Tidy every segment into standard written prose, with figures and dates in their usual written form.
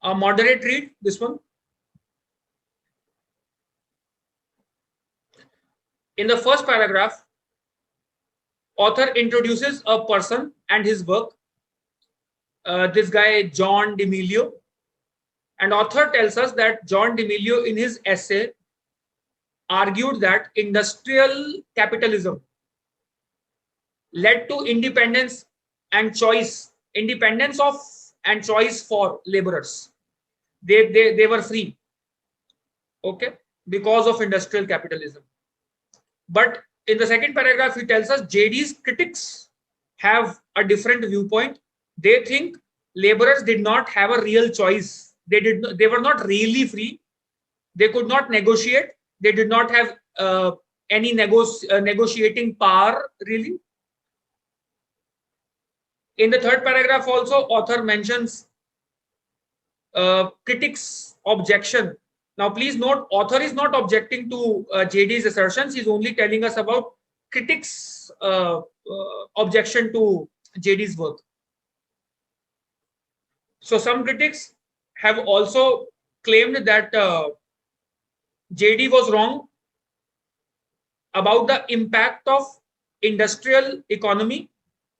A moderate read, this one. In the first paragraph, author introduces a person and his work. This guy, John D'Amelio. And author tells us that John D'Amelio in his essay argued that industrial capitalism led to independence and choice, independence of and choice for laborers. They were free, okay, because of industrial capitalism. But in the second paragraph, he tells us JD's critics have a different viewpoint. They think laborers did not have a real choice. They were not really free. They could not negotiate. They did not have any negotiating power, really. In the third paragraph also, author mentions critics' objection. Now, please note, author is not objecting to JD's assertions. He's only telling us about critics' objection to JD's work. So some critics have also claimed that JD was wrong about the impact of industrial economy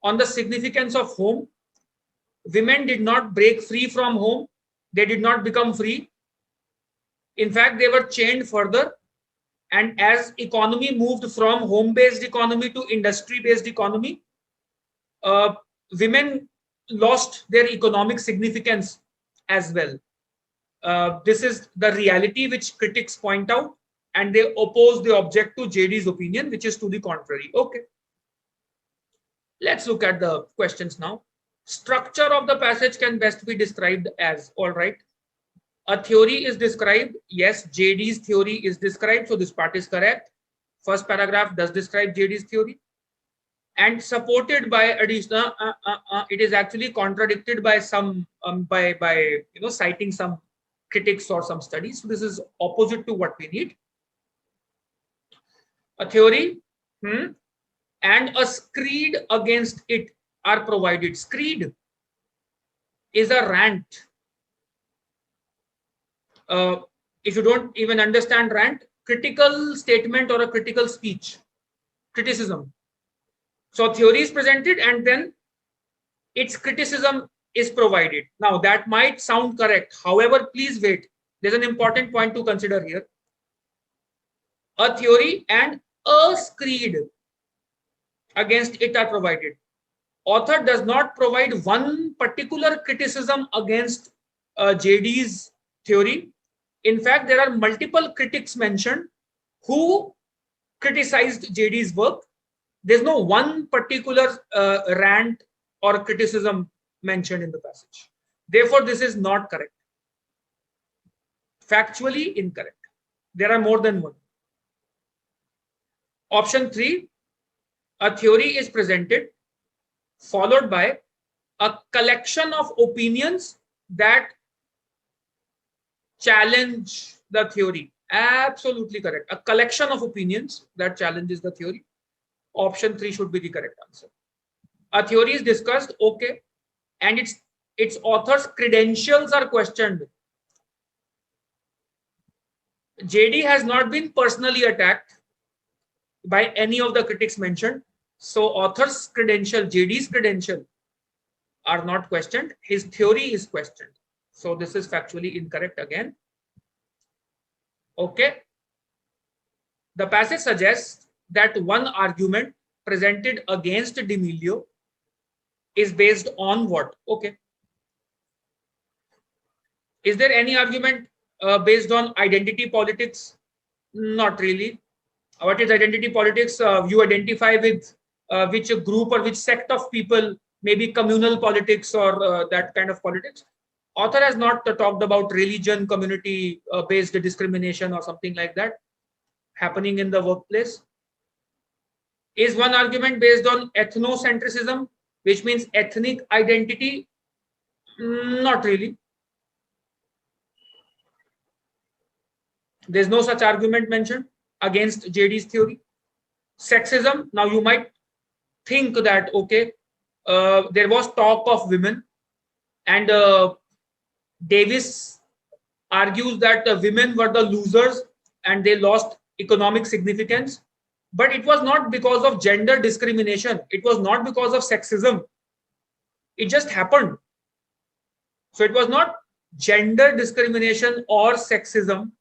on the significance of home. Women did not break free from home. They did not become free. In fact, they were chained further. And as economy moved from home-based economy to industry-based economy, women lost their economic significance as well. This is the reality which critics point out, and they oppose, they object to JD's opinion, which is to the contrary. Okay. Let's look at the questions now. Structure of the passage can best be described as, all right. A theory is described. Yes, JD's theory is described. So this part is correct. First paragraph does describe JD's theory. And supported by additional, it is actually contradicted by some, by citing some critics or some studies. So this is opposite to what we need. A theory and a screed against it are provided. Screed is a rant. If you don't even understand rant, critical statement or a critical speech, criticism. So theory is presented and then its criticism is provided. Now that might sound correct. However, please wait. There's an important point to consider here. A theory and a screed against it are provided. Author does not provide one particular criticism against JD's theory. In fact, there are multiple critics mentioned who criticized JD's work. There's no one particular rant or criticism mentioned in the passage. Therefore, this is not correct. Factually incorrect. There are more than one. Option 3, a theory is presented, followed by a collection of opinions that challenge the theory. Absolutely correct. A collection of opinions that challenges the theory. Option 3 should be the correct answer. A theory is discussed, okay, and its author's credentials are questioned. JD has not been personally attacked by any of the critics mentioned. So author's credential, JD's credential, are not questioned. His theory is questioned. So this is factually incorrect again. Okay. The passage suggests that one argument presented against D'Amelio is based on what? Okay. Is there any argument based on identity politics? Not really. What is identity politics? You identify with which group or which sect of people, maybe communal politics or that kind of politics. Author has not talked about religion, community based discrimination or something like that happening in the workplace. Is one argument based on ethnocentrism, which means ethnic identity? Not really. There's no such argument mentioned against JD's theory. Sexism, now you might think that, okay, there was talk of women and Davis argues that the women were the losers and they lost economic significance. But it was not because of gender discrimination. It was not because of sexism. It just happened. So it was not gender discrimination or sexism.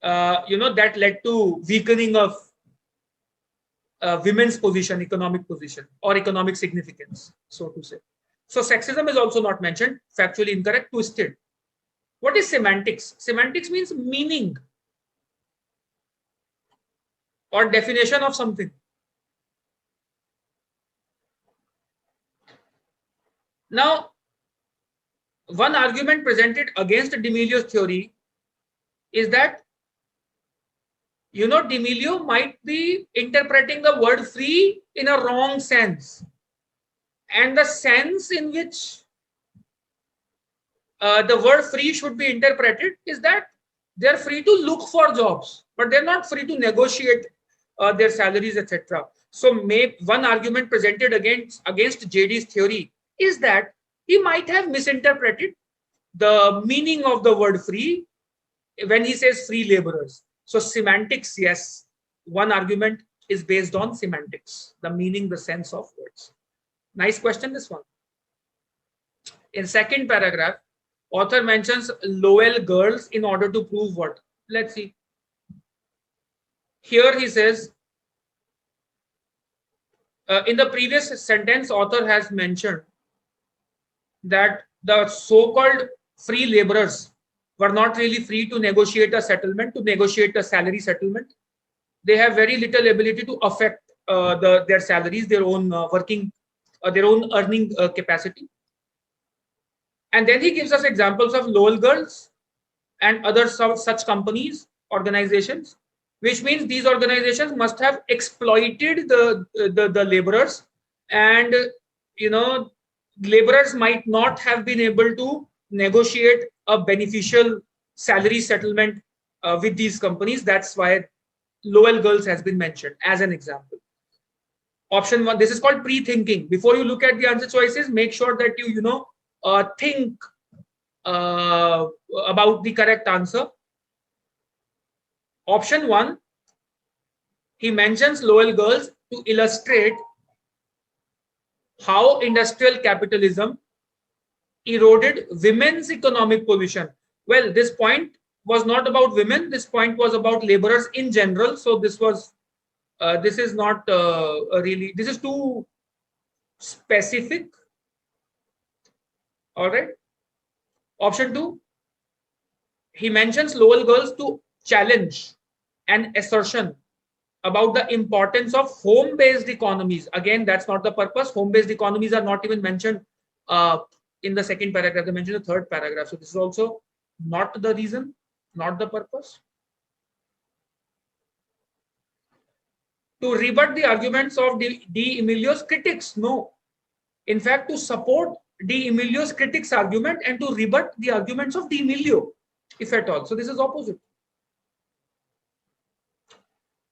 That led to weakening of women's position, economic position, or economic significance, so to say. So sexism is also not mentioned, factually incorrect, twisted. What is semantics? Semantics means meaning or definition of something. Now, one argument presented against D'Amelio's theory is that, D'Amelio might be interpreting the word free in a wrong sense. And the sense in which the word free should be interpreted is that they're free to look for jobs, but they're not free to negotiate their salaries, etc. So one argument presented against JD's theory is that he might have misinterpreted the meaning of the word free when he says free laborers. So semantics, yes, one argument is based on semantics, the meaning, the sense of words. Nice question, this one. In second paragraph, author mentions Lowell girls in order to prove what? Let's see. Here he says, in the previous sentence, author has mentioned that the so-called free laborers were not really free to negotiate a settlement, to negotiate a salary settlement. They have very little ability to affect their salaries, their own their own earning capacity. And then he gives us examples of Lowell girls and other such companies, organizations, which means these organizations must have exploited the laborers, and laborers might not have been able to negotiate a beneficial salary settlement with these companies. That's why Lowell girls has been mentioned as an example. Option one, this is called pre-thinking. Before you look at the answer choices, make sure that you think about the correct answer. Option one, he mentions Lowell girls to illustrate how industrial capitalism eroded women's economic position. Well, this point was not about women. This point was about laborers in general. So this was, this is not really, this is too specific. All right. Option two, he mentions Lowell girls to challenge an assertion about the importance of home-based economies. Again, that's not the purpose. Home-based economies are not even mentioned in the second paragraph. They mentioned the third paragraph. So this is also not the reason, not the purpose. To rebut the arguments of D'Amelio's critics, no. In fact, to support D'Amelio's critics' argument and to rebut the arguments of D'Amelio, if at all. So this is opposite.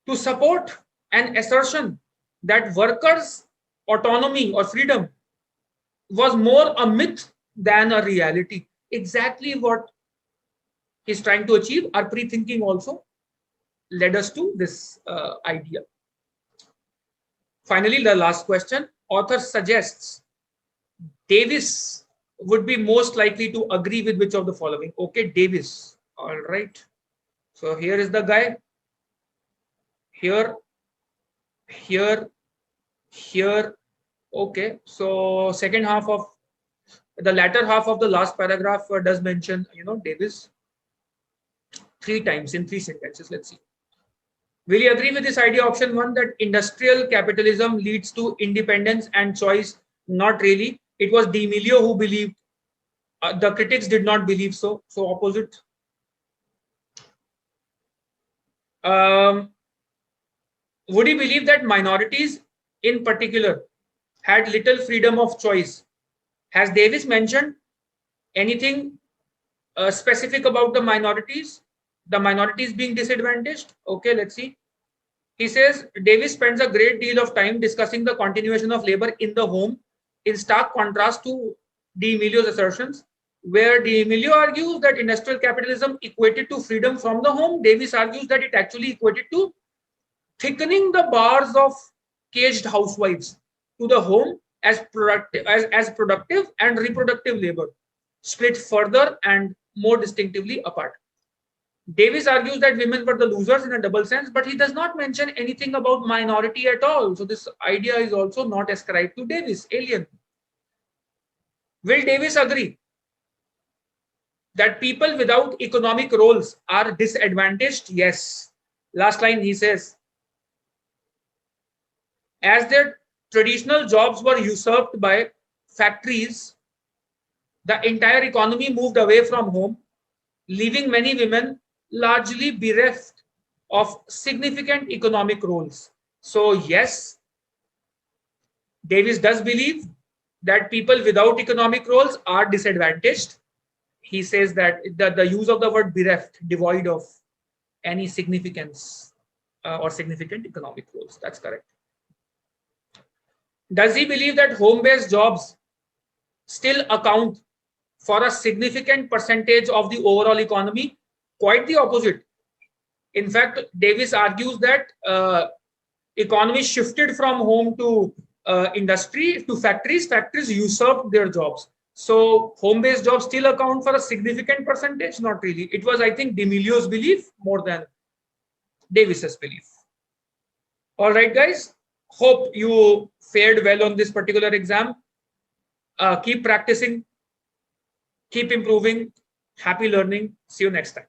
To support an assertion that workers' autonomy or freedom was more a myth than a reality. Exactly what he's trying to achieve. Our pre-thinking also led us to this idea. Finally, the last question. Author suggests Davis would be most likely to agree with which of the following. Okay, Davis. All right. So here is the guy. Here. Okay. So second half of the latter half of the last paragraph does mention, Davis 3 times in 3 sentences. Let's see. Will you agree with this idea, option 1, that industrial capitalism leads to independence and choice? Not really. It was D'Amelio who believed. The critics did not believe so. So opposite. Would you believe that minorities in particular had little freedom of choice? Has Davis mentioned anything specific about the minorities being disadvantaged? Okay, let's see. He says Davis spends a great deal of time discussing the continuation of labor in the home in stark contrast to D'Amelio's assertions, where D'Amelio argues that industrial capitalism equated to freedom from the home. Davis argues that it actually equated to thickening the bars of caged housewives to the home as productive and reproductive labor, split further and more distinctively apart. Davis argues that women were the losers in a double sense, but he does not mention anything about minority at all. So this idea is also not ascribed to Davis, alien. Will Davis agree that people without economic roles are disadvantaged? Yes. Last line he says, as their traditional jobs were usurped by factories, the entire economy moved away from home, leaving many women largely bereft of significant economic roles. So yes, Davis does believe that people without economic roles are disadvantaged. He says that the use of the word bereft, devoid of any significance or significant economic roles. That's correct. Does he believe that home-based jobs still account for a significant percentage of the overall economy? Quite the opposite. In fact, Davis argues that economy shifted from home to industry to factories. Factories usurped their jobs. So home-based jobs still account for a significant percentage? Not really. It was, I think, D'Amelio's belief more than Davis's belief. All right, guys. Hope you fared well on this particular exam. Keep practicing. Keep improving. Happy learning. See you next time.